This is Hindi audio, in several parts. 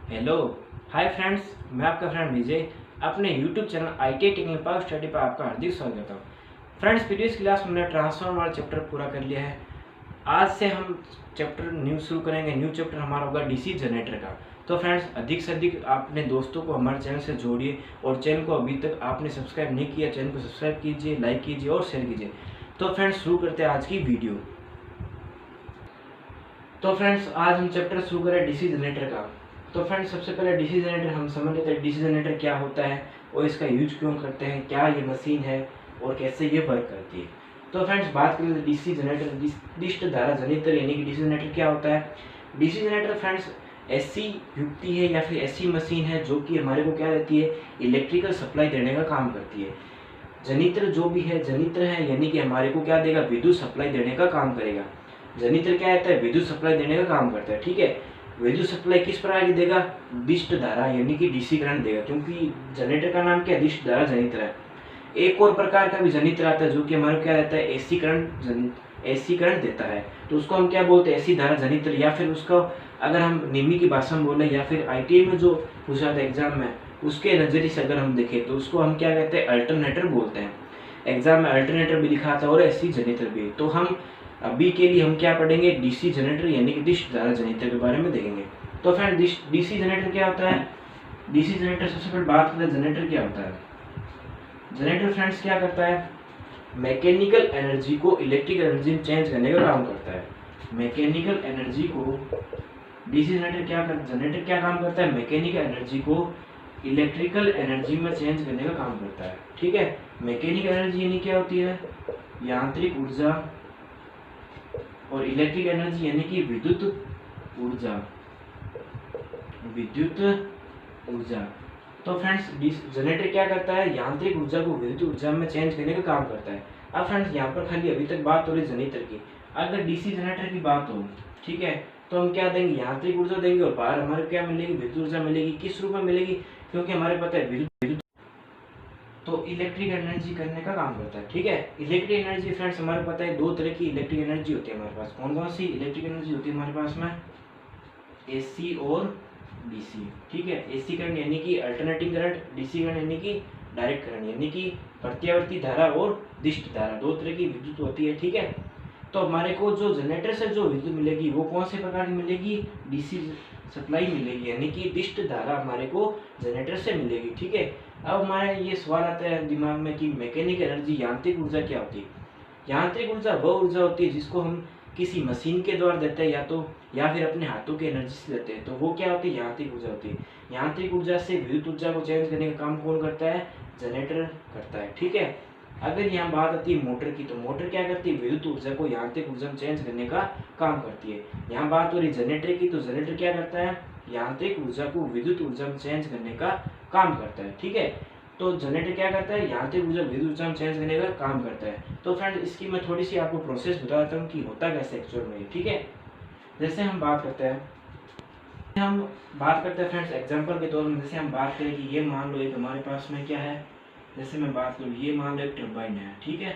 हेलो। हाय फ्रेंड्स, मैं आपका फ्रेंड विजय अपने YouTube channel IT technical power study पर आपका हार्दिक स्वागत करता हूँ। फ्रेंड्स, प्रीवियस क्लास में हमने ट्रांसफॉर्मर वाला चैप्टर पूरा कर लिया है। आज से हम चैप्टर न्यू शुरू करेंगे। न्यू चैप्टर हमारा होगा डीसी जनरेटर का। तो फ्रेंड्स, अधिक से अधिक अपने दोस्तों को हमारे चैनल से जोड़िए और चैनल को अभी तक आपने सब्सक्राइब नहीं किया, चैनल को सब्सक्राइब कीजिए, लाइक कीजिए और शेयर कीजिए। तो फ्रेंड्स, शुरू करते हैं आज की वीडियो। तो फ्रेंड्स, आज हम चैप्टर शुरू करें डीसी जनरेटर का। तो फ्रेंड्स, सबसे पहले डीसी जनरेटर हम समझ लेते हैं डीसी जनरेटर क्या होता है और इसका यूज क्यों करते हैं, क्या ये मशीन है और कैसे ये वर्क करती है। तो फ्रेंड्स, बात करें डीसी जनरेटर, दिष्ट धारा जनित्र यानी कि डीसी जनरेटर क्या होता है। डीसी जनरेटर फ्रेंड्स ऐसी युक्ति है या फिर ऐसी मशीन है जो कि हमारे को क्या देती है, इलेक्ट्रिकल सप्लाई देने का काम करती है। जनित्र जो भी है, जनित्र है यानी कि हमारे को क्या देगा, विद्युत सप्लाई देने का काम करेगा। जनित्र क्या रहता है, विद्युत सप्लाई देने का काम करता है। ठीक है, विद्युत सप्लाई किस प्रकार की देगा, दिष्ट धारा यानी कि डीसी करंट देगा, क्योंकि जनरेटर का नाम क्या है, दिष्ट धारा जनित्र है। एक और प्रकार का भी जनित्र आता है जो कि हमारे क्या रहता है, एसी करंट देता है। तो उसको हम क्या बोलते हैं, एसी धारा जनित्र, या फिर उसको अगर हम निमी की भाषा में बोले या फिर ITI में जो पूछा था एग्जाम में, उसके नजरिए से अगर हम देखें तो उसको हम क्या कहते हैं, अल्टरनेटर बोलते हैं। एग्जाम में अल्टरनेटर भी लिखा था और एसी जनरेटर भी। तो हम अभी के लिए हम क्या पढ़ेंगे, डीसी जनरेटर यानी कि दिष्ट धारा जनरेटर के बारे में देखेंगे। तो फ्रेंड, डीसी जनरेटर क्या होता है। डीसी जनरेटर, सबसे पहले बात करते हैं जनरेटर क्या होता है। जनरेटर फ्रेंड्स क्या करता है, मैकेनिकल एनर्जी को इलेक्ट्रिकल एनर्जी में चेंज करने का काम करता है। मैकेनिकल एनर्जी को डीसी जनरेटर क्या काम करता है, मैकेनिकल एनर्जी को इलेक्ट्रिकल एनर्जी में चेंज करने का काम करता है। ठीक है, मैकेनिकल एनर्जी यानी क्या होती है, यांत्रिक ऊर्जा, और इलेक्ट्रिक एनर्जी यानी कि विद्युत ऊर्जा। विद्युत ऊर्जा। तो फ्रेंड्स, जनरेटर क्या करता है, यांत्रिक ऊर्जा को विद्युत ऊर्जा में चेंज करने का काम करता है। अब फ्रेंड्स, यहाँ पर खाली अभी तक बात हो रही जनित्र की। अगर डीसी जनरेटर की बात हो, ठीक है, तो हम क्या देंगे, यांत्रिक ऊर्जा देंगे और बाहर हमारे क्या मिलेगी, विद्युत ऊर्जा मिलेगी। किस रूप में मिलेगी, क्योंकि हमारे पता है विद्युत तो इलेक्ट्रिक एनर्जी करने का काम करता है। ठीक है, इलेक्ट्रिक एनर्जी फ्रेंड्स हमारे पता है दो तरह की इलेक्ट्रिक एनर्जी होती है हमारे पास। कौन कौन सी इलेक्ट्रिक एनर्जी होती है हमारे पास में, एसी और डीसी। ठीक है, एसी करंट यानी कि अल्टरनेटिंग करंट, डीसी करंट यानी कि डायरेक्ट करंट यानी कि प्रत्यावर्ती धारा और दिष्ट धारा, दो तरह की विद्युत होती है। ठीक है, तो हमारे को जो जनरेटर से जो विद्युत मिलेगी वो कौन से प्रकार की मिलेगी, डीसी सप्लाई मिलेगी, यानी कि दिष्ट धारा हमारे को जनरेटर से मिलेगी। ठीक है, अब हमारे ये सवाल आता है दिमाग में कि मैकेनिकल एनर्जी, यांत्रिक ऊर्जा क्या होती है। यांत्रिक ऊर्जा वह ऊर्जा होती है जिसको हम किसी मशीन के द्वारा देते हैं या फिर अपने हाथों की एनर्जी से देते हैं, तो वो क्या होती है, यांत्रिक ऊर्जा होती है। यांत्रिक ऊर्जा से विद्युत ऊर्जा को चेंज करने का काम कौन करता है, जनरेटर करता है। ठीक है, अगर यहाँ बात आती है मोटर की, तो मोटर क्या करती है, विद्युत ऊर्जा को यांत्रिक ऊर्जा में चेंज करने का काम करती है। यहाँ बात हो रही जनरेटर की, तो जनरेटर क्या करता है, यांत्रिक ऊर्जा को विद्युत ऊर्जा में चेंज करने का काम करता है। ठीक है, तो जनरेटर क्या करता है, यांत्रिक ऊर्जा विद्युत ऊर्जा में चेंज करने का काम करता है। तो फ्रेंड, इसकी मैं थोड़ी सी आपको प्रोसेस बता देता हूँ कि होता कैसे एक्चुअल में। ठीक है, जैसे हम बात करते हैं फ्रेंड्स एग्जांपल के तौर में, जैसे हम बात करें कि ये मान लो एक हमारे पास में क्या है, जैसे मैं बात करूँ, ये मान लो एक टरबाइन है। ठीक है,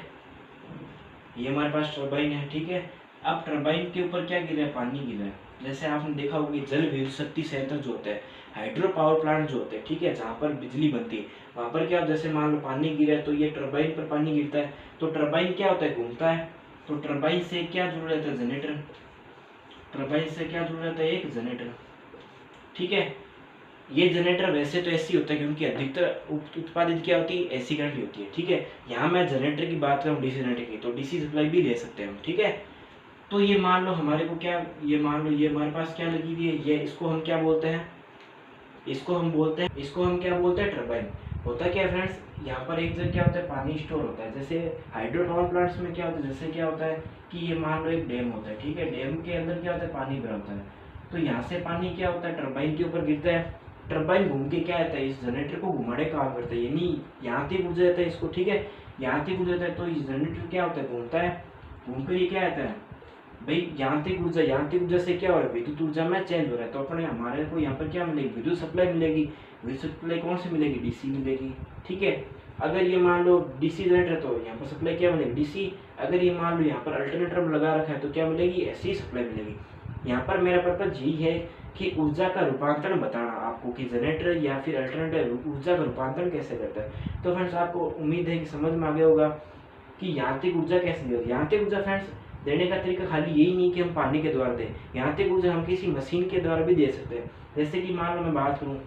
ये हमारे पास टरबाइन है। ठीक है, अब टरबाइन के ऊपर क्या गिरा है, पानी गिरा है। जैसे आपने देखा होगा कि जल विद्युत शक्ति संयंत्र जो होता है, हाइड्रो पावर प्लांट जो होते हैं, ठीक है, जहाँ पर बिजली बनती है, वहाँ पर क्या, जैसे मान लो पानी गिरा है तो ये टरबाइन पर पानी गिरता है, तो टरबाइन क्या होता है, घूमता है। तो टरबाइन से क्या जुड़ रहता है, जनरेटर। टरबाइन से क्या जुड़ रहता है, एक जनरेटर। ठीक है, ये जनरेटर वैसे तो ऐसी होता है क्योंकि अधिकतर उत्पादित क्या होती है, एसी करंट ही होती है। ठीक है, यहाँ मैं जनरेटर की बात करूँ, डीसी जनरेटर की, तो डीसी सप्लाई भी ले सकते हैं हम। ठीक है, तो ये मान लो हमारे को क्या, ये मान लो ये हमारे पास क्या लगी हुई है, ये इसको हम क्या बोलते हैं, इसको हम क्या बोलते हैं, टरबाइन। होता क्या है फ्रेंड्स, यहाँ पर एक जगह क्या होता है, पानी स्टोर होता है। जैसे हाइड्रो पावर प्लांट्स में क्या होता है, जैसे क्या होता है कि ये मान लो एक डैम होता है। ठीक है, डैम के अंदर क्या होता है, पानी भरा होता है। तो यहाँ से पानी क्या होता है, टरबाइन के ऊपर गिरता है। टरबाइन घूम के क्या आता है, इस जनरेटर को घुमाने का काम करता है, यानी यांत्रिक ऊर्जा देता है इसको। ठीक है, यांत्रिक ऊर्जा देता है, तो इस जनरेटर क्या होता है, घूमता है, घूम कर ये क्या आता है भाई, यांत्रिक ऊर्जा से क्या हो रहा है, विद्युत ऊर्जा में चेंज हो रहा है। तो अपने हमारे को यहाँ पर क्या मिलेगी, विद्युत सप्लाई मिलेगी। विद्युत सप्लाई कौन सी मिलेगी, डीसी मिलेगी। ठीक है, अगर ये मान लो डीसी जनरेटर, तो यहाँ पर सप्लाई क्या मिलेगी, डीसी। अगर ये मान लो यहाँ पर अल्टरनेटर में लगा रखा है तो क्या मिलेगी, एसी सप्लाई मिलेगी। यहाँ पर मेरा पर्पज यही है कि ऊर्जा का रूपांतरण बताना आपको कि जनरेटर या फिर अल्टरनेटर ऊर्जा का रूपांतरण कैसे करता है। तो फ्रेंड्स आपको उम्मीद है कि समझ में आ गया होगा कि यांत्रिक ऊर्जा कैसे दी जाती है। यांत्रिक ऊर्जा फ्रेंड्स देने का तरीका खाली यही नहीं कि हम पानी के द्वारा दें, यांत्रिक ऊर्जा हम किसी मशीन के द्वारा भी दे सकते हैं। जैसे कि मान लो मैं बात करूँ,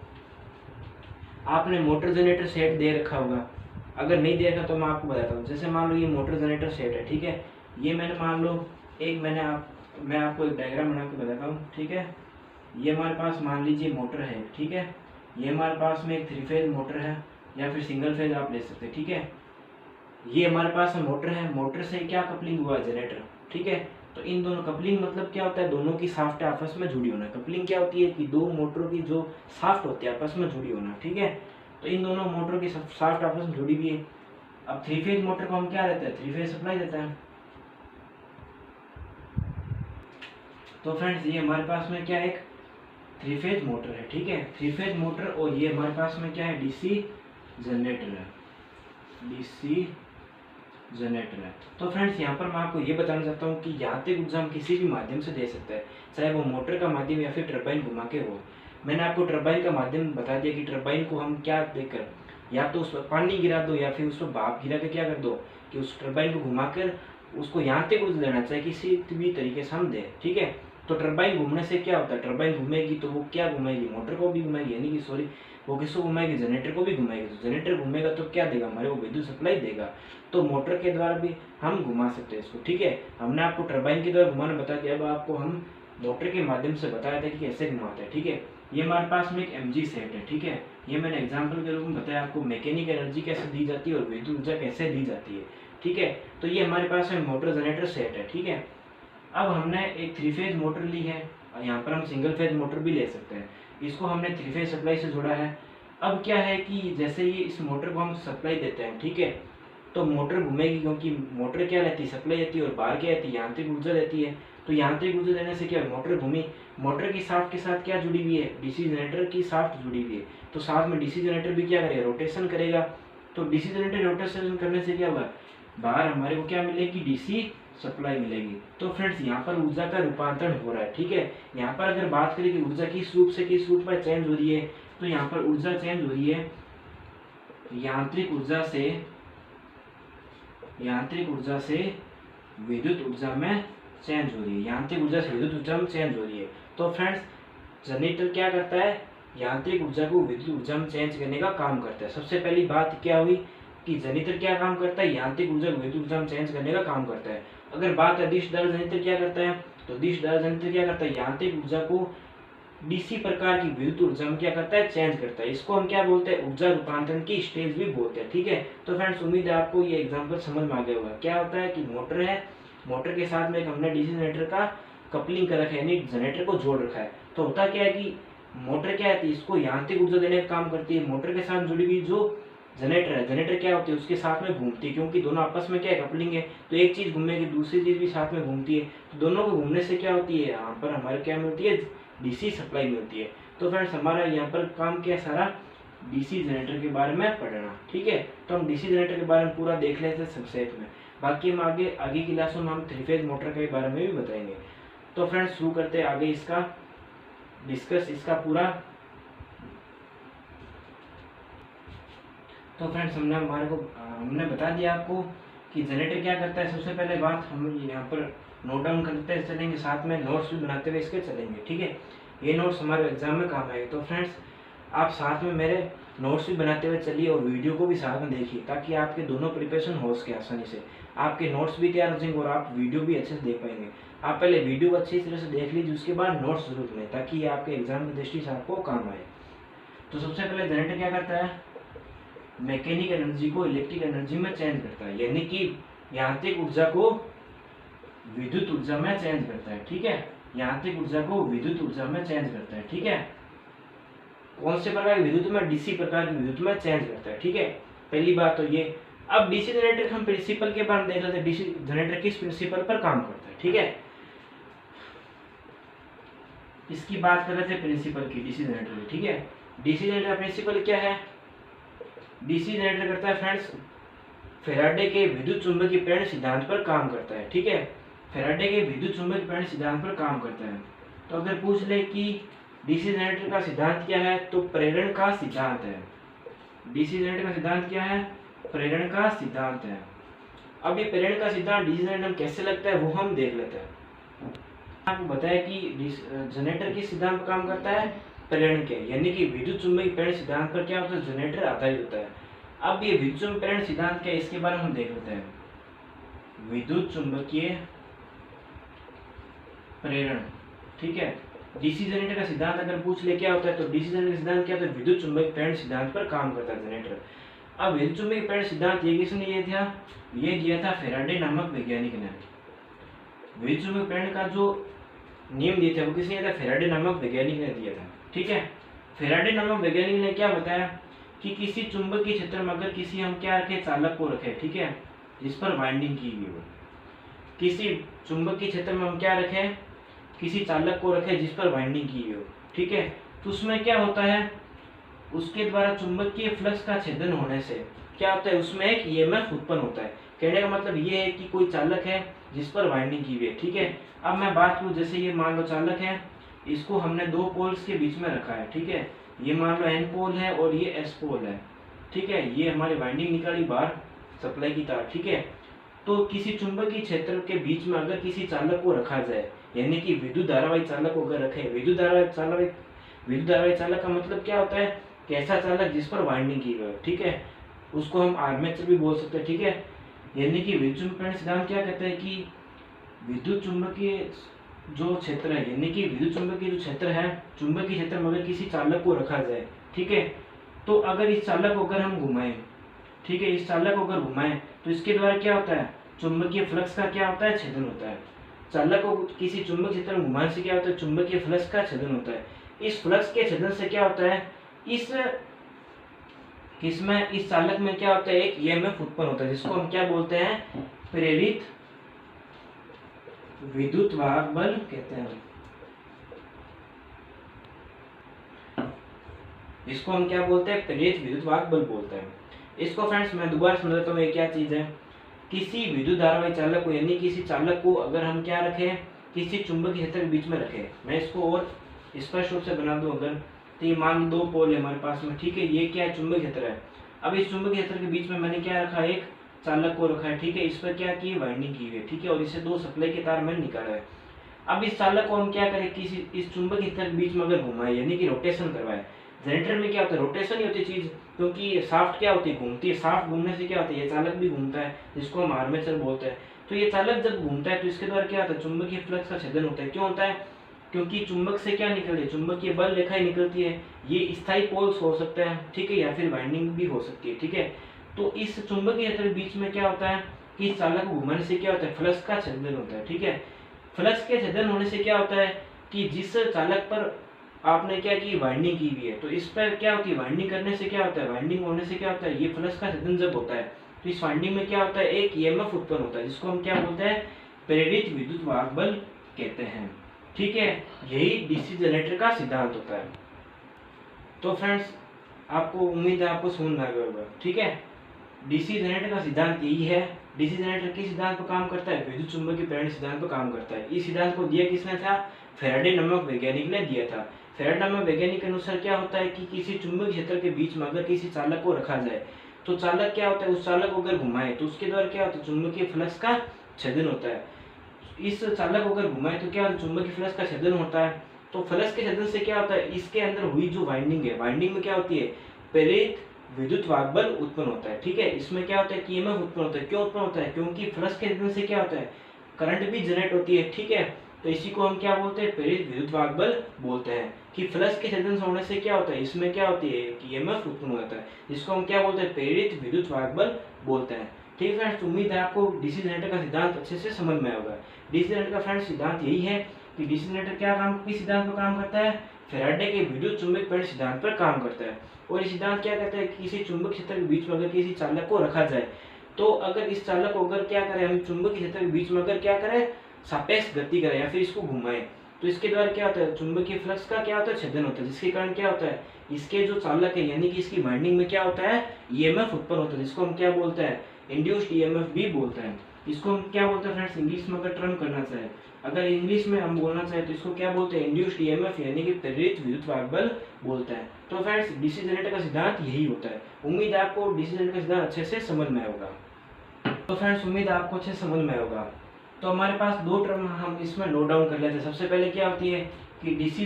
आपने मोटर जनरेटर सेट दे रखा होगा, अगर नहीं दे रखा तो मैं आपको बताता हूँ। जैसे मान लो ये मोटर जनरेटर सेट है, ठीक है, ये मैंने मान लो मैं आपको एक डायग्राम बना के बताता हूँ, ठीक है। ये हमारे पास मान लीजिए मोटर है, ठीक है, ये हमारे पास में एक 3 फेज मोटर है या फिर सिंगल फेज आप ले सकते हैं, ठीक है। ये हमारे पास में मोटर है, मोटर से क्या कपलिंग हुआ है, जनरेटर, ठीक है। तो इन दोनों कपलिंग मतलब क्या होता है, दोनों की शाफ्ट आपस में जुड़ी होना। कपलिंग क्या होती है कि दो मोटरों की जो शाफ्ट होती है आपस में जुड़ी होना, ठीक है। तो इन दोनों मोटरों की शाफ्ट आपस में जुड़ी हुई है। अब 3 फेज मोटर को हम क्या देते हैं, 3 फेज सप्लाई देते हैं। तो फ्रेंड्स ये हमारे पास में क्या है, एक 3 फेज मोटर है, ठीक है, 3 फेज मोटर। और ये हमारे पास में क्या है, डीसी जनरेटर है, डीसी जनरेटर है। तो फ्रेंड्स यहाँ पर मैं आपको ये बताना चाहता हूँ कि यांत्रिक ऊर्जा हम किसी भी माध्यम से दे सकते हैं, चाहे वो मोटर का माध्यम या फिर टरबाइन घुमा के हो। मैंने आपको टरबाइन का माध्यम बता दिया कि टरबाइन को हम क्या देकर, या तो उस पर पानी गिरा दो या फिर उस पर भाप गिरा के क्या कर दो कि उस टरबाइन को घुमाकर उसको यांत्रिक ऊर्जा देना चाहिए, किसी भी तरीके से हम दें, ठीक है। तो टरबाइन घूमने से क्या होता है, टरबाइन घूमेगी तो वो क्या घुमाएगी, मोटर को भी घुमाएगी, यानी कि सॉरी वो किसको घुमाएगी, जनरेटर को भी घुमाएगी। तो जनरेटर घूमेगा तो क्या देगा, हमारे को विद्युत सप्लाई देगा। तो मोटर के द्वारा भी हम घुमा सकते हैं इसको, ठीक है। हमने आपको टरबाइन के द्वारा घुमाना बता दिया, अब आपको हम मोटर के माध्यम से बताया था कि कैसे घुमाते हैं, ठीक है। ये हमारे पास में एक mg सेट है, ठीक है। ये मैंने एग्जाम्पल के रूप में बताया आपको मैकेनिक एनर्जी कैसे दी जाती है और विद्युत ऊर्जा कैसे दी जाती है, ठीक है। तो ये हमारे पास में मोटर जनरेटर सेट है, ठीक है। अब हमने एक 3 फेज मोटर ली है, यहाँ पर हम सिंगल फेज मोटर भी ले सकते हैं। इसको हमने 3 फेज सप्लाई से जोड़ा है। अब क्या है कि जैसे ये इस मोटर को हम सप्लाई देते हैं, ठीक है, तो मोटर घूमेगी, क्योंकि मोटर क्या रहती है, सप्लाई देती है, और बाहर क्या रहती है, यांत्रिक ऊर्जा देती है। तो यांत्रिक ऊर्जा देने से क्या है, मोटर घूमी, मोटर की शाफ्ट के साथ क्या जुड़ी हुई है, डीसी जनरेटर की शाफ्ट जुड़ी हुई है। तो साथ में डीसी जनरेटर भी क्या करेगा, रोटेशन करेगा। तो डीसी जनरेटर रोटेशन करने से क्या होगा, बाहर हमारे को क्या मिलेगी, डीसी सप्लाई मिलेगी। तो फ्रेंड्स यहाँ पर ऊर्जा का रूपांतरण हो रहा है, ठीक है। यहाँ पर अगर बात करें कि ऊर्जा किस रूप से किस रूप में चेंज हो रही है, तो यहाँ पर ऊर्जा चेंज हो रही है यांत्रिक ऊर्जा से विद्युत ऊर्जा में चेंज हो रही है, यांत्रिक ऊर्जा से विद्युत ऊर्जा में चेंज हो रही है। तो फ्रेंड्स जनरेटर क्या करता है, यांत्रिक ऊर्जा को विद्युत ऊर्जा में चेंज करने का काम करता है। सबसे पहली बात क्या हुई कि जनरेटर क्या काम करता है, यांत्रिक ऊर्जा को विद्युत ऊर्जा में चेंज करने का काम करता है। अगर बात है डिशदार जनरेटर क्या करता है, तो डिशदार जनरेटर क्या करता है, यांत्रिक ऊर्जा को डीसी प्रकार की विद्युत ऊर्जा में क्या करता है, चेंज करता है। इसको हम क्या बोलते हैं, ऊर्जा रूपांतरण की स्टेज भी बोलते हैं, ठीक है। तो फ्रेंड्स उम्मीद है आपको ये एग्जांपल समझ में आ गया होगा। क्या होता है कि मोटर है, मोटर के साथ में एक हमने डीसी जनरेटर का कपलिंग कर रखा है, यानी जनरेटर को जोड़ रखा है। तो होता क्या है कि मोटर क्या है, इसको यांत्रिक ऊर्जा देने का काम करती है। मोटर के साथ जुड़ी हुई जो जनरेटर है, जनरेटर क्या होती है, उसके साथ में घूमती है, क्योंकि दोनों आपस में क्या है, कपलिंग है। तो एक चीज घूमेगी, दूसरी चीज भी साथ में घूमती है। तो दोनों को घूमने से क्या होती है, यहाँ पर हमारे क्या मिलती है, डीसी सप्लाई मिलती है। तो फ्रेंड्स हमारा यहाँ पर काम क्या है, सारा डीसी जनरेटर के बारे में पढ़ना, ठीक है। तो हम डीसी जनरेटर के बारे में पूरा देख लेते हैं संक्षेप में, बाकी हम आगे की क्लासों में हम 3 फेज मोटर के बारे में भी बताएंगे। तो फ्रेंड्स शुरू करते हैं आगे इसका डिस्कस, इसका पूरा। तो फ्रेंड्स हमने बता दिया आपको कि जनरेटर क्या करता है। सबसे पहले बात हम यहाँ पर नोट डाउन करते चलेंगे, साथ में नोट्स भी बनाते हुए इसके चलेंगे, ठीक है। ये नोट्स हमारे एग्जाम में काम आएंगे। तो फ्रेंड्स आप साथ में मेरे नोट्स भी बनाते हुए चलिए और वीडियो को भी साथ में देखिए, ताकि आपके दोनों प्रिपरेशन हो सके आसानी से। आपके नोट्स भी तैयार हो जाएंगे और आप वीडियो भी अच्छे से देख पाएंगे। आप पहले वीडियो को अच्छी तरह से देख लीजिए, उसके बाद नोट्स जरूर लें, ताकि ये आपके एग्जाम की दृष्टि से आपको काम आए। तो सबसे पहले जनरेटर क्या करता है, मैकेनिक एनर्जी को इलेक्ट्रिक एनर्जी में चेंज करता है, यानी कि यांत्रिक ऊर्जा को विद्युत ऊर्जा में चेंज करता है, ठीक है। यांत्रिक ऊर्जा को विद्युत ऊर्जा में चेंज करता है, ठीक है। कौन से प्रकार की विद्युत में, डीसी प्रकार की विद्युत में चेंज करता है, ठीक है। पहली बात तो ये। अब डीसी जनरेटर हम प्रिंसिपल के बारे में देख लेते हैं, डीसी जनरेटर किस प्रिंसिपल पर काम करता है, ठीक है। इसकी बात कर रहे थे प्रिंसिपल की, डीसी जनरेटर की, ठीक है। डीसी जनरेटर प्रिंसिपल क्या है, डीसी जनरेटर करता है फ्रेंड्स फैराडे के विद्युत चुंबकीय प्रेरण सिद्धांत पर काम करता है, ठीक है। फैराडे के विद्युत चुंबकीय प्रेरण सिद्धांत पर काम करता है। तो अगर पूछ ले कि डीसी जनरेटर का सिद्धांत क्या है, तो प्रेरण का सिद्धांत है। डीसी जनरेटर का सिद्धांत क्या है? प्रेरण का सिद्धांत है। अब ये प्रेरण का सिद्धांत डीसी जनरेटर में कैसे लगता है वो हम देख लेते हैं। आपको बताया कि जनरेटर किस सिद्धांत पर काम करता है? प्रेरण के, यानी कि विद्युत चुंबकीय प्रेरण सिद्धांत पर क्या होता है? जनरेटर आधारित होता है। अब ये विद्युत चुंबकीय प्रेरण सिद्धांत क्या है, इसके बारे में हम देख लेते हैं। विद्युत चुंबकीय प्रेरण, ठीक है। डीसी जनरेटर का सिद्धांत अगर पूछ ले क्या होता है, तो डीसी जनरेटर का सिद्धांत क्या होता है? विद्युत चुंबकीय प्रेरण सिद्धांत पर काम करता है जनरेटर। अब विद्युत चुंबकीय प्रेरण सिद्धांत ये किसने दिया था? फैराडे नामक वैज्ञानिक ने। विद्युत चुंबकीय प्रेरण का जो नियम दिए थे वो किसने दिया था? फैराडे नामक वैज्ञानिक ने दिया था, ठीक है। फैराडे नामक वैज्ञानिक ने क्या बताया कि किसी चुंबकीय क्षेत्र में अगर किसी हम क्या रखे, चालक को रखे, ठीक है, जिस पर वाइंडिंग की हुई हो। किसी चुंबकीय क्षेत्र में हम क्या रखें, किसी चालक को रखे जिस पर वाइंडिंग की हुई हो, ठीक है, तो उसमें क्या होता है, उसके द्वारा चुंबकीय फ्लक्स का छेदन होने से क्या होता है, उसमें एक ईएमएफ उत्पन्न होता है। कहने का मतलब ये है कि कोई चालक है जिस पर वाइंडिंग की हुई है, ठीक है। अब मैं बात करूं, जैसे ये मान लो चालक है, इसको हमने दो पोल्स के बीच में रखा है, ठीक है। ये मान लो एन पोल है और ये एस पोल है, ठीक है। ये हमारी वाइंडिंग निकाली बाहर सप्लाई की तार, ठीक है। तो किसी चुंबकीय क्षेत्र के बीच में अगर किसी चालक को रखा जाए, यानी कि विद्युत धारावाही चालक को अगर रखे, विद्युत धारावाही चालक का मतलब क्या होता है कि ऐसा चालक जिस पर वाइंडिंग की गई, ठीक है, उसको हम आर्मेचर भी बोल सकते हैं, ठीक है। यानी कि विद्युत चुंबकीय सिद्धांत क्या कहते हैं कि विद्युत चुंबकीय जो क्षेत्र है, यानी कि विद्युत चुंबकीय जो क्षेत्र है, चुंबकीय क्षेत्र में अगर किसी चालक को रखा जाए, ठीक है, तो अगर इस चालक को अगर हम घुमाएं, ठीक है, इस चालक को अगर घुमाएं तो इसके द्वारा क्या होता है, चुंबकीय फ्लक्स का क्या होता है, छेदन होता है। चालक को किसी चुंबकीय क्षेत्र में घुमाने से क्या होता है, चुंबकीय फ्लक्स का छेदन होता है। इस फ्लक्स के छेदन से क्या होता है, इस चालक में क्या होता है, एक ईएमएफ उत्पन्न होता है, जिसको हम क्या बोलते हैं, प्रेरित विद्युत वाहक बल कहते हैं। इसको हम क्या बोलते हैं, प्रेरित विद्युत वाहक बल बोलते हैं। इसको फ्रेंड्स मैं दोबारा समझाता हूँ, ये क्या चीज है। किसी विद्युत धारावाही चालक को, यानी किसी चालक को अगर हम क्या रखें, किसी चुंबकीय क्षेत्र के बीच में रखें, मैं इसको और स्पष्ट रूप से बना दूं अगर, तो ये मान दो पोल है हमारे पास में, ठीक है, ये क्या है, चुंबकीय क्षेत्र है। अब इस चुंबकीय क्षेत्र के बीच में मैंने क्या रखा, एक चालक को रखा है, ठीक है, इस पर क्या की वाइंडिंग की हुई है, ठीक है, और इसे दो सप्लाई के तार मैंने निकाला है। अब इस चालक को हम क्या करें, किसी इस चुंबकीय क्षेत्र के बीच में अगर घुमाए, यानी कि रोटेशन करवाए। जनरेटर में क्या होता है, रोटेशन ही होती चीज, क्योंकि साफ्ट क्या होती है, घूमती है। साफ्ट घूमने से क्या होता है, ये चालक भी घूमता है, जिसको हम आर्मेचर बोलते हैं। तो ये चालक जब घूमता है तो इसके द्वारा क्या होता है, चुंबकीय फ्लक्स का छेदन होता है। क्यों होता है, क्योंकि चुंबक से क्या निकलती है, चुंबकीय बल रेखाएं निकलती है। ये स्थायी पोल्स हो सकते हैं, ठीक है, या फिर वाइंडिंग भी हो सकती है, ठीक है। तो इस चुंबकीय क्षेत्र के बीच में क्या होता है कि इस चालक को घुमाने से क्या होता है, फ्लक्स का छेदन होता है, ठीक है। फ्लक्स के छेदन होने से क्या होता है कि जिस चालक पर आपने क्या की, वाइंडिंग की हुई है, तो इस पर क्या होती है, वाइंडिंग करने से क्या होता है, वाइंडिंग होने से क्या होता है, ये फ्लक्स का छेदन जब होता है तो इस वाइंडिंग में क्या होता है, एक ईएमएफ उत्पन्न होता है, जिसको हम क्या बोलते हैं, प्रेरित विद्युत वाहक बल कहते हैं, ठीक है। यही डीसी जनरेटर का सिद्धांत होता है। तो फ्रेंड्स, आपको उम्मीद है आपको समझ में आ गया होगा, ठीक है। डीसी जनरेटर का सिद्धांत यही है। डीसी जनरेटर किस सिद्धांत पर काम करता है, विद्युत चुंबकीय प्रेरण सिद्धांत पर काम करता है। इस सिद्धांत को दिया किसने था, फैराडे नामक वैज्ञानिक ने दिया था। फैराडे नामक वैज्ञानिक के अनुसार क्या होता है कि किसी चुंबकीय क्षेत्र के बीच में अगर किसी चालक को रखा जाए, तो चालक क्या होता है, उस चालक को अगर घुमाए तो उसके द्वारा क्या होता है, चुंबकीय फ्लक्स का छेदन होता है। इस चालक को अगर घुमाए तो क्या होता है, चुंबकीय फ्लक्स का छेदन होता है। तो फ्लक्स के छेदन से क्या होता है, इसके अंदर हुई जो वाइंडिंग है, वाइंडिंग में क्या होती है, प्रेरित विद्युत वाहक बल उत्पन्न होता है, ठीक है। इसमें क्या होता है कि ईएमएफ उत्पन्न होता है। क्यों उत्पन्न होता है, क्योंकि फ्लक्स के छेदन से क्या होता है, करंट भी जनरेट होती है, ठीक है। तो इसी को हम क्या बोलते हैं, प्रेरित विद्युत वाहक बल बोलते हैं। कि फ्लक्स के छेदन होने से क्या होता है, इसमें क्या होती है, ईएमएफ उत्पन्न होता है, जिसको हम क्या बोलते हैं, प्रेरित विद्युत वाहक बल बोलते हैं, ठीक है फ्रेंड्स। उम्मीद है आपको डीसी जनरेटर का सिद्धांत अच्छे से समझ में आएगा। डीसी जनरेटर का फ्रेंड्स सिद्धांत यही है कि डीसी जनरेटर क्या काम, किस सिद्धांत पर काम करता है, फैराडे के विद्युत चुंबकीय प्रेरण सिद्धांत पर काम करता है। और ये सिद्धांत क्या कहता है कि किसी चुंबकीय क्षेत्र के बीच में अगर किसी चालक को रखा जाए, तो अगर इस चालक को अगर क्या करें, हम चुंबकीय क्षेत्र के बीच में अगर क्या करें, सापेक्ष गति करें या फिर इसको घुमाएं, तो इसके द्वारा क्या होता है, चुंबकीय फ्लक्स का क्या होता है, छेदन होता है, जिसके कारण क्या होता है, इसके जो चालक है यानी कि इसकी वाइंडिंग में क्या होता है, ईएमएफ उत्पन्न होता है, जिसको हम क्या बोलते हैं, इंड्यूस्ड ईएमएफ भी बोलते हैं। इसको हम क्या बोलते हैं फ्रेंड्स, इंग्लिश में अगर टर्म करना चाहे, अगर इंग्लिश में हम बोलना चाहे तो इसको क्या बोलते हैं, इंड्यूस्ड ईएमएफ यानी कि प्रेरित विद्युत वाहक बल बोलते हैं। तो फ्रेंड्स डीसी जनरेटर का सिद्धांत यही होता है। उम्मीद है आपको डीसी जनरेटर का सिद्धांत अच्छे से समझ में आएगा। तो फ्रेंड्स उम्मीद है आपको अच्छे से समझ में आएगा। तो हमारे पास दो टर्म हम इसमें नोट डाउन कर लेते हैं। सबसे पहले क्या होती है कि डीसी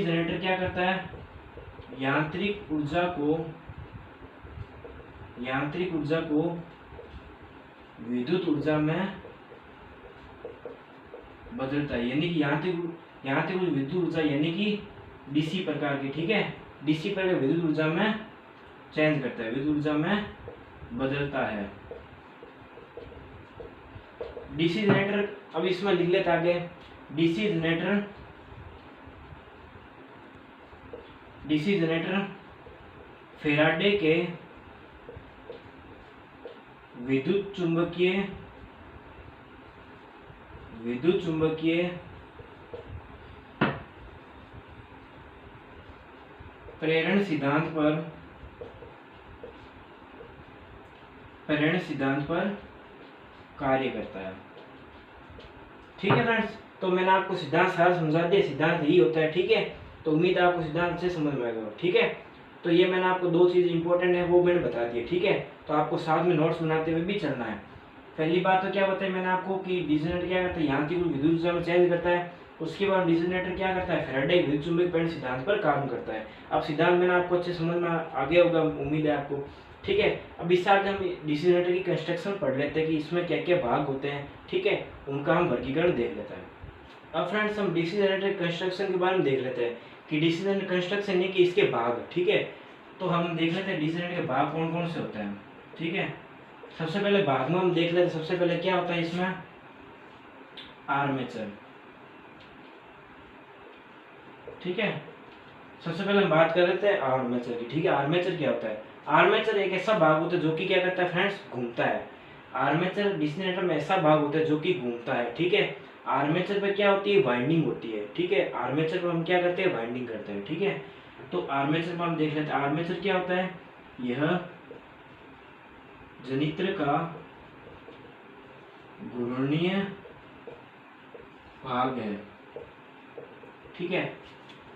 जनरेटर क्या करता है, यांत्रिक ऊर्जा को विद्युत ऊर्जा में बदलता है, यानी कि यांत्रिक विद्युत ऊर्जा यानी कि डीसी प्रकार की, ठीक है, डीसी प्रकार की विद्युत ऊर्जा में चेंज करता है, विद्युत ऊर्जा में बदलता है। डीसी जनरेटर, अब इसमें लिख लेते आगे, डीसी जनरेटर फैराडे के विद्युत चुंबकीय प्रेरण सिद्धांत पर कार्य करता है। ठीक है फ्रेंड्स, तो मैंने आपको सिद्धांत सारा समझा दिया, सिद्धांत यही होता है। ठीक है, तो उम्मीद है आपको सिद्धांत से समझ में आएगा। ठीक है, तो ये मैंने आपको दो चीज़ इंपॉर्टेंट है वो मैंने बता दी। ठीक है, तो आपको साथ में नोट्स बनाते हुए भी चलना है। पहली बात तो क्या बताई मैंने आपको कि डीसी जनरेटर क्या करता है, यांत्रिक विद्युत ऊर्जा में चेंज करता है। उसके बाद डीसी जनरेटर क्या करता है, फैराडे विद्युत चुंबकीय प्रेरण सिद्धांत पर काम करता है। अब सिद्धांत मैंने आपको अच्छे समझ में आ गया होगा, उम्मीद है आपको। ठीक है, अब इससे आगे हम डीसी जनरेटर की कंस्ट्रक्शन पढ़ लेते हैं कि इसमें क्या क्या भाग होते हैं। ठीक है, उनका हम वर्गीकरण देख लेते हैं। अब फ्रेंड्स हम डीसी जनरेटर कंस्ट्रक्शन के बारे में देख लेते हैं कि डीसी जनरेटर कंस्ट्रक्शन नहीं कि इसके भाग। ठीक है, तो हम देख लेते हैं डीसी जनरेटर के भाग कौन कौन से होते हैं। ठीक है, सबसे पहले भाग में हम देख लेते हैं, सबसे पहले क्या होता है इसमें, आर्मेचर। ठीक है, सबसे पहले हम बात कर लेते हैं आर्मेचर की। ठीक है, आर्मेचर क्या होता है, आर्मेचर एक ऐसा भाग होता है जो कि क्या करता है फ्रेंड्स, घूमता है। आर्मेचर डीसी जनरेटर में ऐसा भाग होता है जो कि घूमता है। ठीक है, आर्मेचर पे क्या होती है, वाइंडिंग होती है। ठीक है, आर्मेचर पर हम क्या करते हैं, वाइंडिंग करते हैं। ठीक है, तो आर्मेचर पर हम देख लेते हैं, आर्मेचर क्या होता है, यह जनित्र का घूर्णनीय भाग है। ठीक है,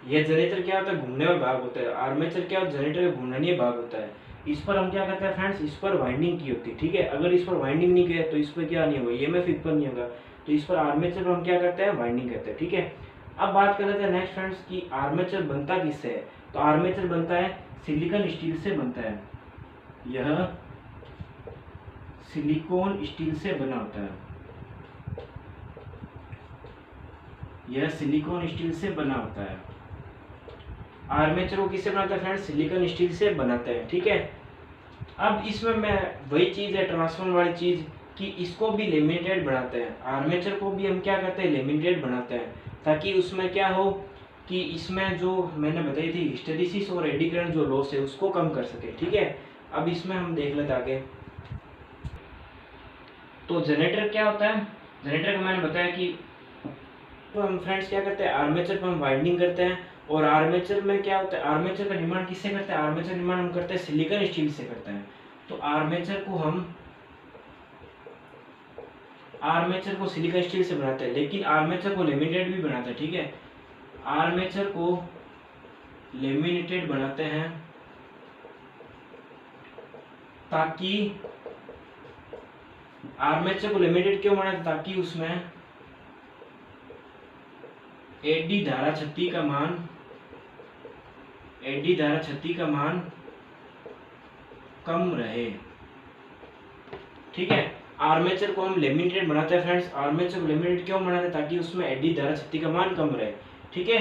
यह जनरेटर क्या होता है, घूमने वाला भाग होता है। आर्मेचर क्या होता है, जनरेटर का घूर्णनीय भाग होता है। इस पर हम क्या करते हैं फ्रेंड्स, इस पर वाइंडिंग की होती है। ठीक है, अगर इस पर वाइंडिंग नहीं किया तो इस पर क्या नहीं होगा, ईएमएफ उत्पन्न नहीं होगा। तो इस पर आर्मेचर पर हम क्या करते हैं, वाइंडिंग करते हैं। ठीक है, अब बात कर लेते हैं नेक्स्ट फ्रेंड्स कि आर्मेचर बनता किससे है। तो आर्मेचर बनता है सिलिकॉन स्टील से बनता है। यह सिलिकॉन स्टील से बना होता है, यह सिलिकॉन स्टील से बना होता है। आर्मेचर को किससे बनाते हैं फ्रेंड्स, सिलिकॉन स्टील से बनाते हैं। ठीक है, अब इसमें मैं वही चीज़ है ट्रांसफॉर्मर वाली चीज़ कि इसको भी लेमिनेटेड बनाते हैं। आर्मेचर को भी हम क्या करते हैं, लेमिनेटेड बनाते हैं, ताकि उसमें क्या हो कि इसमें जो मैंने बताई थी हिस्टेरिसिस और एडी करंट जो लॉस है उसको कम कर सके। ठीक है, अब इसमें हम देख लेते आगे। तो जनरेटर क्या होता है, जनरेटर का मैंने बताया कि तो हम फ्रेंड्स क्या करते हैं, आर्मेचर पर हम वाइंडिंग करते हैं। और आर्मेचर में क्या होता है, आर्मेचर का निर्माण किससे करते हैं, आर्मेचर निर्माण हम करते हैं सिलिकॉन स्टील से करते हैं। तो आर्मेचर को सिलिकॉन स्टील से बनाते हैं, लेकिन आर्मेचर को लेमिनेटेड भी बनाते हैं। ठीक है, आर्मेचर को लेमिनेटेड बनाते हैं ताकि आर्मेचर को लिमिटेड क्यों बनाते, ताकि उसमें एडी धारा क्षति का मान कम रहे। ठीक है, आर्मेचर को हम लेमिनेटेड बनाते हैं फ्रेंड्स। आर्मेचर को लेमिनेटेड क्यों बनाते हैं, ताकि उसमें एडी धारा क्षति का मान कम रहे। ठीक है,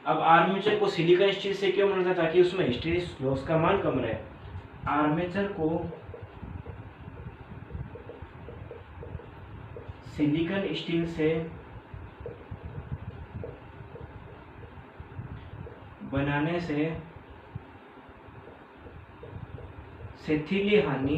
अब आर्मेचर को सिलिकॉन स्टील से क्यों बनाते हैं, ताकि उसमें हिस्टेरिसिस लॉस का मान कम रहे। आर्मेचर को सिलिकॉन स्टील से बनाने से शिथिलीय हानि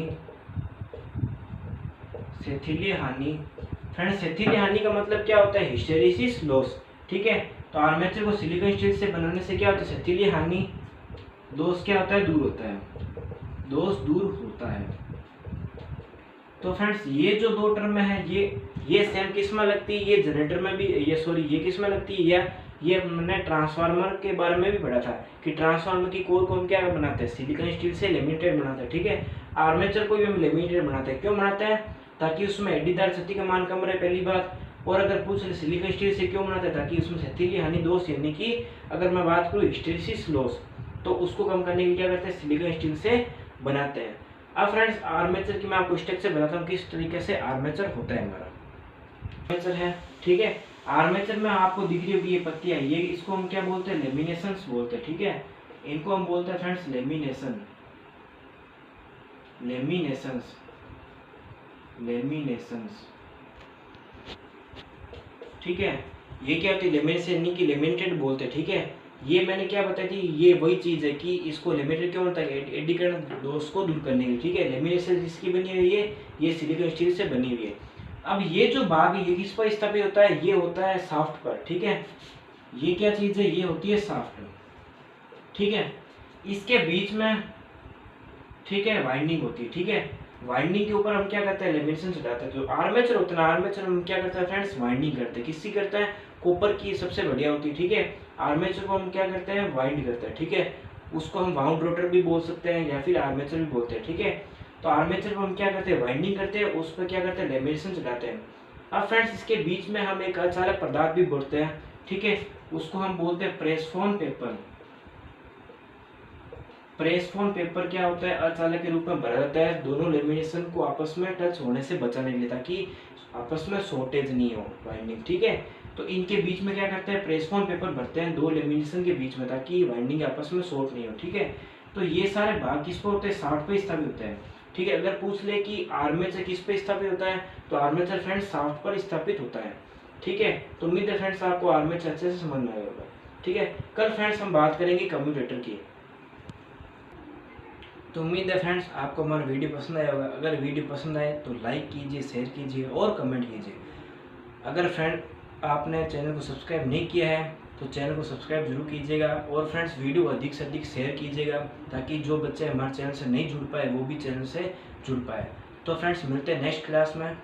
फ्रेंड्स, शिथिलीय हानि का मतलब क्या होता है, हिस्टेरिसिस लॉस। ठीक है, तो आर्मेचर को सिलिकॉन स्टील से बनाने से क्या होता है, शिथिलीय हानि दोष क्या होता है, दूर होता है, दोष दूर होता है। तो फ्रेंड्स ये जो दो टर्म है ये सेम किस में लगती है, ये जनरेटर में भी, ये किस में लगती है, या ये हमने ट्रांसफार्मर के बारे में भी पढ़ा था कि ट्रांसफार्मर की कोर को हम क्या बनाते हैं, सिलिकॉन स्टील से लेमिनेटेड बनाते हैं, ठीक है। आर्मेचर को भी हम लेमिनेटेड बनाते हैं, क्यों बनाते हैं, ताकि उसमें एडीदार क्षति का मान कम रहे, पहली बात। और अगर पूछ ले सिलिकॉन स्टील से क्यों बनाते हैं, ताकि उसमें क्षति की हानि दोष, यानी कि अगर मैं बात करूँ हिस्टेरिसिस लॉस, तो उसको कम करने के लिए क्या करते हैं, सिलिकॉन स्टील से बनाते हैं। अब फ्रेंड्स आर्मेचर की मैं आपको स्ट्रक्चर बताता हूँ किस तरीके से आर्मेचर होता है हमारा। आर्मेचर है, ठीक है। आर्मेचर में आपको दिख रही होगी ये पत्तियां, ये इसको हम क्या बोलते हैं, लेमिनेशंस बोलते हैं, ठीक है। इनको हम बोलते हैं फ्रेंड्स लेमिनेशन, लेमिनेशंस, लेमिनेशंस, ठीक है। ये क्या होती है, लेमिनेशन यानी कि लेमिनेटेड बोलते हैं, ठीक है। ये मैंने क्या बताई थी, ये वही चीज है कि इसको लेमिनेटेड क्यों होता है, एडीकरण दोष को दूर करने के लिए, ठीक है। लेमिनेशन जिसकी बनी हुई है ये सिलिकॉन स्टील से बनी हुई है। अब ये जो भाग है ये किस पर स्थापित होता है, ये होता है शाफ्ट पर, ठीक है। ये क्या चीज है, ये होती है शाफ्ट, ठीक है। इसके बीच में, ठीक है, वाइंडिंग होती है, ठीक है। वाइंडिंग के ऊपर हम क्या करते हैं, लेमिनेशन चढ़ाते हैं। जो आर्मेचर होता है ना, आर्मेचर हम क्या करते हैं फ्रेंड्स, वाइंडिंग करते हैं। किसकी करते हैं, कॉपर की सबसे बढ़िया होती है, ठीक है। आर्मेचर को हम क्या करते हैं, वाइंड करते हैं, ठीक है। उसको हम वाउंड रोटर भी बोल सकते हैं या फिर आर्मेचर भी बोलते हैं, ठीक है। तो आर्मेचर को हम क्या करते हैं, वाइंडिंग करते हैं, उस पर क्या करते हैं, लेमिनेशन चढ़ाते हैं। अब फ्रेंड्स इसके बीच में हम एक अचालक पदार्थ भी बोलते हैं, ठीक है। उसको हम बोलते हैं प्रेसफोन पेपर। प्रेसफोन पेपर क्या होता है, अचालक के रूप में भरा जाता है दोनों लेमिनेशन को आपस में टच होने से बचाने के लिए, ताकि आपस में शॉर्टेज नहीं हो वाइंडिंग, ठीक है। तो इनके बीच में क्या करते हैं, प्रेसफोन पेपर भरते हैं दो लेमिनेशन के बीच में, ताकि वाइंडिंग आपस में शॉर्ट नहीं हो, ठीक है। तो ये सारे भाग किस पर होते हैं, शाफ्ट पे स्थापित होते हैं, ठीक है। अगर पूछ ले कि आर्मेचर किस पे स्थापित होता है, तो आर्मेचर फ्रेंड्स शाफ्ट पर स्थापित होता है, ठीक है। तो उम्मीद है फ्रेंड्स आपको आर्मेचर अच्छे से समझ में आया होगा, ठीक है। कल फ्रेंड्स हम बात करेंगे कम्यूटेटर की। तो उम्मीद है फ्रेंड्स आपको हमारा वीडियो पसंद आया होगा। अगर वीडियो पसंद आए तो लाइक कीजिए, शेयर कीजिए और कमेंट कीजिए। अगर फ्रेंड आपने चैनल को सब्सक्राइब नहीं किया है तो चैनल को सब्सक्राइब जरूर कीजिएगा, और फ्रेंड्स वीडियो अधिक से अधिक शेयर कीजिएगा, ताकि जो बच्चे हमारे चैनल से नहीं जुड़ पाए वो भी चैनल से जुड़ पाए। तो फ्रेंड्स मिलते हैं नेक्स्ट क्लास में।